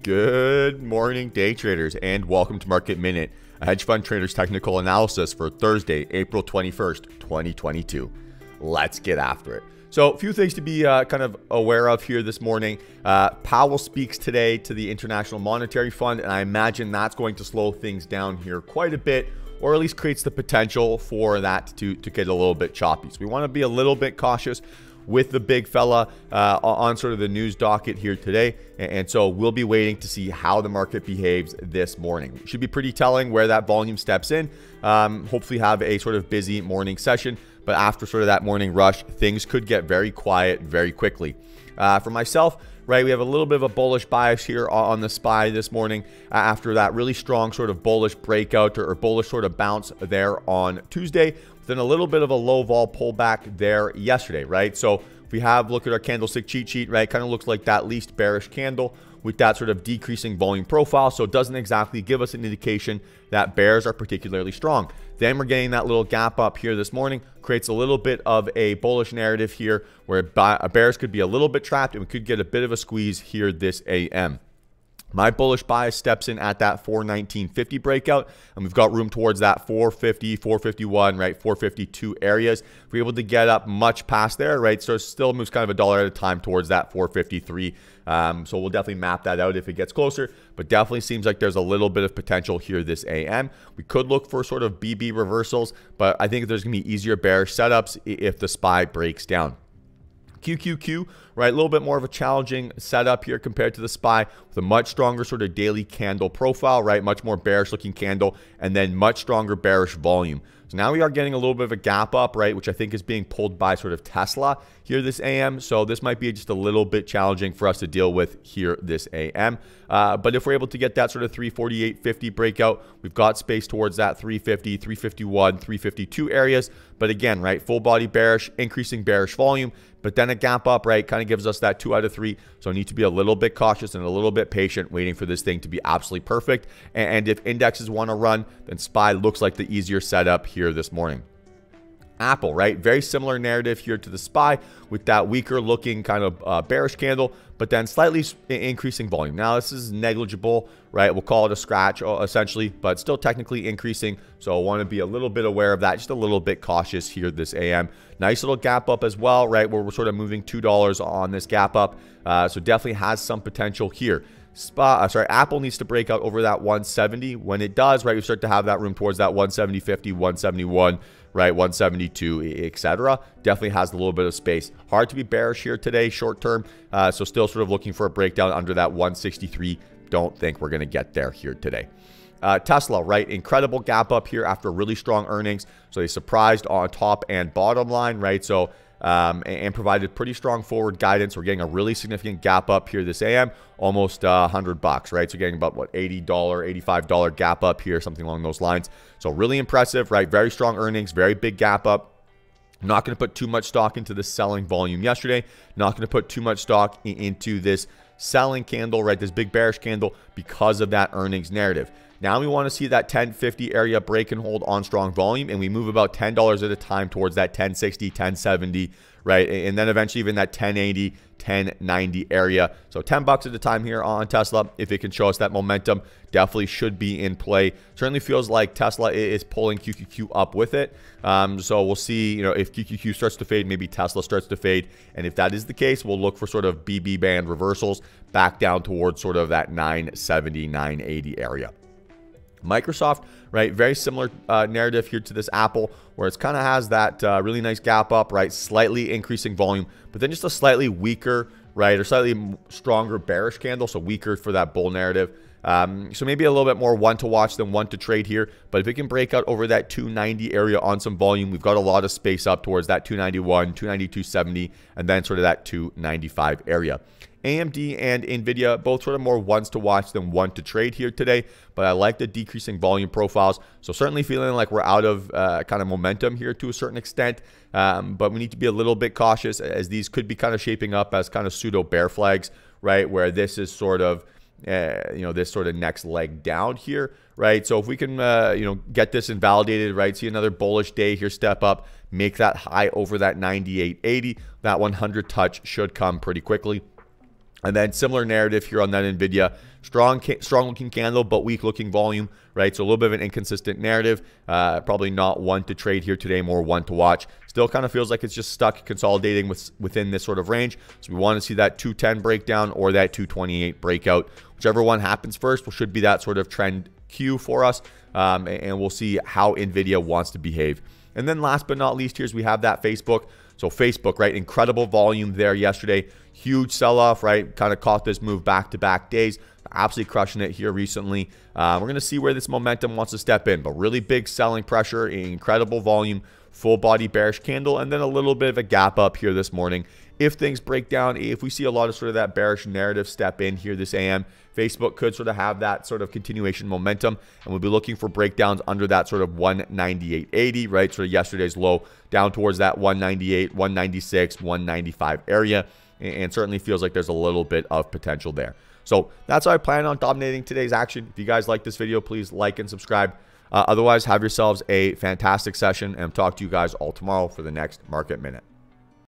Good morning, day traders, and welcome to Market Minute, a hedge fund trader's technical analysis for Thursday, April 21st, 2022. Let's get after it. So a few things to be kind of aware of here this morning. Powell speaks today to the International Monetary Fund, and I imagine that's going to slow things down here quite a bit, or at least creates the potential for that to get a little bit choppy. So we want to be a little bit cautious with the big fella on sort of the news docket here today. And so we'll be waiting to see how the market behaves this morning. Should be pretty telling where that volume steps in. Hopefully have a sort of busy morning session, but after sort of that morning rush, things could get very quiet very quickly. For myself, right, we have a little bit of a bullish bias here on the SPY this morning after that really strong sort of bullish breakout or bullish sort of bounce there on Tuesday. Then a little bit of a low vol pullback there yesterday, right? So if we have look at our candlestick cheat sheet, right, kind of looks like that least bearish candle with that sort of decreasing volume profile. So it doesn't exactly give us an indication that bears are particularly strong. Then we're getting that little gap up here this morning, creates a little bit of a bullish narrative here where bears could be a little bit trapped and we could get a bit of a squeeze here this AM. My bullish bias steps in at that 419.50 breakout, and we've got room towards that 450, 451, right, 452 areas. If we're able to get up much past there, right, so it still moves kind of a dollar at a time towards that 453. So we'll definitely map that out if it gets closer, but definitely seems like there's a little bit of potential here this AM. We could look for sort of BB reversals, but I think there's going to be easier bearish setups if the SPY breaks down. QQQ, right, a little bit more of a challenging setup here compared to the SPY with a much stronger sort of daily candle profile, right, much more bearish looking candle, and then much stronger bearish volume. So now we are getting a little bit of a gap up, right, which I think is being pulled by sort of Tesla here this AM. So this might be just a little bit challenging for us to deal with here this AM. But if we're able to get that sort of 348.50 breakout, we've got space towards that 350, 351, 352 areas. But again, right, full body bearish, increasing bearish volume, but then a gap up, right, kind of gives us that 2 out of 3. So I need to be a little bit cautious and a little bit patient waiting for this thing to be absolutely perfect. And if indexes want to run, then SPY looks like the easier setup here this morning. Apple, right? Very similar narrative here to the SPY with that weaker looking kind of bearish candle, but then slightly increasing volume. Now, this is negligible, right? We'll call it a scratch essentially, but still technically increasing. So I want to be a little bit aware of that, just a little bit cautious here this AM. Nice little gap up as well, right? Where we're sort of moving $2 on this gap up. So definitely has some potential here. Apple needs to break out over that 170. When it does, right, we start to have that room towards that 170.50, 171, right, 172, etc. Definitely has a little bit of space. Hard to be bearish here today, short term. So still sort of looking for a breakdown under that 163. Don't think we're going to get there here today. Tesla, right, incredible gap up here after really strong earnings. So they surprised on top and bottom line, right? So and provided pretty strong forward guidance. We're getting a really significant gap up here this AM, almost $100, right? So getting about what, $80, $85 gap up here, something along those lines. So really impressive, right? Very strong earnings, very big gap up. I'm not going to put too much stock into the selling volume yesterday. Not going to put too much stock into this selling candle, right? This big bearish candle because of that earnings narrative. Now we want to see that 1050 area break and hold on strong volume, and we move about $10 at a time towards that 1060, 1070, right? And then eventually even that 1080, 1090 area. So $10 at a time here on Tesla. If it can show us that momentum, definitely should be in play. Certainly feels like Tesla is pulling QQQ up with it. So we'll see, you know, if QQQ starts to fade, maybe Tesla starts to fade. And if that is the case, we'll look for sort of BB band reversals back down towards sort of that 970, 980 area. Microsoft, right, very similar narrative here to this Apple, where it's kind of has that really nice gap up, right, slightly increasing volume, but then just a slightly weaker, right, or slightly stronger bearish candle, so weaker for that bull narrative. So maybe a little bit more one to watch than one to trade here, but if it can break out over that 290 area on some volume, we've got a lot of space up towards that 291, 290, 270, and then sort of that 295 area. AMD and NVDA, both sort of more ones to watch than one to trade here today, but I like the decreasing volume profiles. So certainly feeling like we're out of kind of momentum here to a certain extent, but we need to be a little bit cautious as these could be kind of shaping up as kind of pseudo bear flags, right? Where this is sort of, you know, this sort of next leg down here, right? So if we can, you know, get this invalidated, right? See another bullish day here, step up, make that high over that 98.80, that 100 touch should come pretty quickly. And then similar narrative here on that NVIDIA. Strong looking candle, but weak looking volume, right? So a little bit of an inconsistent narrative. Probably not one to trade here today, more one to watch. Still kind of feels like it's just stuck consolidating within this sort of range. So we want to see that 210 breakdown or that 228 breakout. Whichever one happens first should be that sort of trend cue for us. And we'll see how NVIDIA wants to behave. And then last but not least, we have that Facebook. So Facebook, right? Incredible volume there yesterday. Huge sell-off, right? Kind of caught this move back-to-back days. Absolutely crushing it here recently. We're going to see where this momentum wants to step in. But really big selling pressure, incredible volume, full body bearish candle, and then a little bit of a gap up here this morning. If things break down, if we see a lot of sort of that bearish narrative step in here this AM, Facebook could sort of have that sort of continuation momentum, and we'll be looking for breakdowns under that sort of 198.80, right? Sort of yesterday's low down towards that 198, 196, 195 area, and certainly feels like there's a little bit of potential there. So that's how I plan on dominating today's action. If you guys like this video, please like and subscribe. Otherwise, have yourselves a fantastic session, and talk to you guys all tomorrow for the next Market Minute.